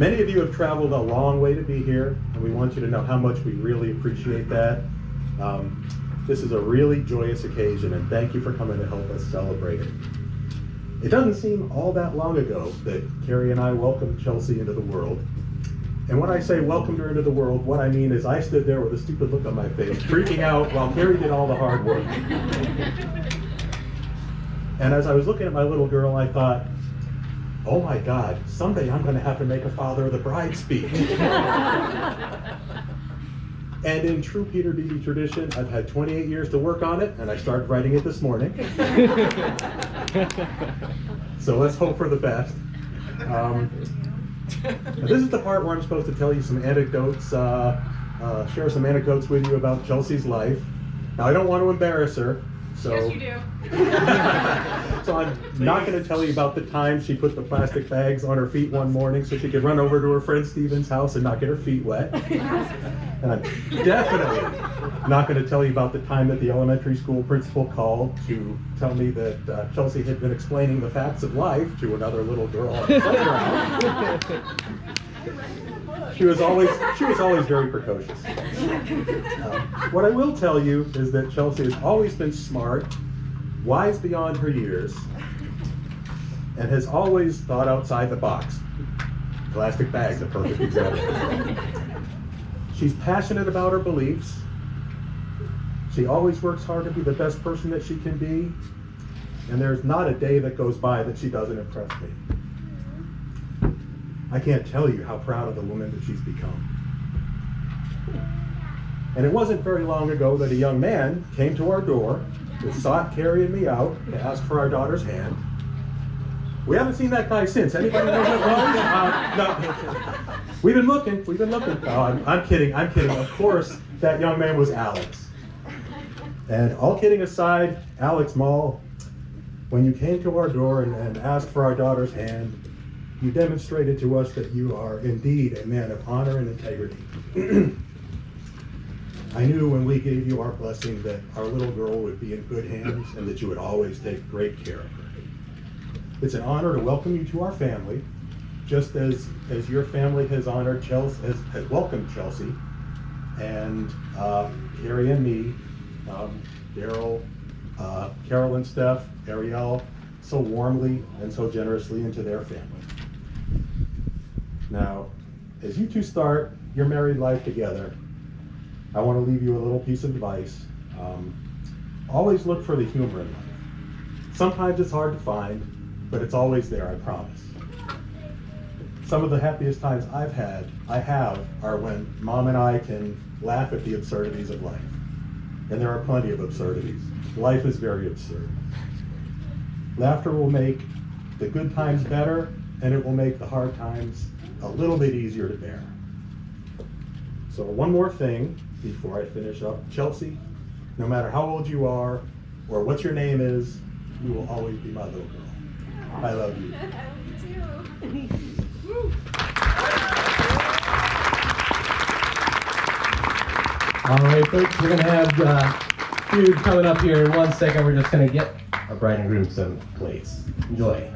Many of you have traveled a long way to be here, and we want you to know how much we really appreciate that. This is a really joyous occasion, and thank you for coming to help us celebrate it. It doesn't seem all that long ago that Carrie and I welcomed Chelsy into the world. And when I say welcomed her into the world, what I mean is I stood there with a stupid look on my face, freaking out while Carrie did all the hard work. And as I was looking at my little girl, I thought, oh my God, someday I'm going to have to make a Father of the Bride speech. And in true Peter Beebe tradition, I've had 28 years to work on it, and I started writing it this morning. So let's hope for the best. This is the part where I'm supposed to tell you some anecdotes, share some anecdotes with you about Chelsy's life. Now, I don't want to embarrass her, so... Yes, you do. So I'm not going to tell you about the time she put the plastic bags on her feet one morning so she could run over to her friend Steven's house and not get her feet wet. And I'm definitely not going to tell you about the time that the elementary school principal called to tell me that Chelsy had been explaining the facts of life to another little girl on the playground. She was always very precocious. What I will tell you is that Chelsy has always been smart, wise beyond her years, and has always thought outside the box. Plastic bags, a perfect example. She's passionate about her beliefs. She always works hard to be the best person that she can be, and there's not a day that goes by that she doesn't impress me. I can't tell you how proud of the woman that she's become. And it wasn't very long ago that a young man came to our door that sought Carrie and me out to ask for our daughter's hand. We haven't seen that guy since. Anybody know who it was? No. We've been looking. Oh, I'm kidding. Of course, that young man was Alex. And all kidding aside, Alex Mall, when you came to our door and asked for our daughter's hand, you demonstrated to us that you are indeed a man of honor and integrity. I knew when we gave you our blessing that our little girl would be in good hands and that you would always take great care of her. It's an honor to welcome you to our family, just as your family has honored Chelsy, has welcomed Chelsy, and Carrie and me, Daryl, Carol and Steph, Ariel, so warmly and so generously into their family. Now, as you two start your married life together, I want to leave you a little piece of advice. Always look for the humor in life. Sometimes it's hard to find, but it's always there, I promise. Some of the happiest times I have, are when Mom and I can laugh at the absurdities of life. And there are plenty of absurdities. Life is very absurd. Laughter will make the good times better, and it will make the hard times a little bit easier to bear. So one more thing before I finish up. Chelsy, no matter how old you are or what your name is, you will always be my little girl. I love you. Me too. All right, folks, we're going to have food coming up here in 1 second. We're just going to get our bride and groom some plates. Enjoy.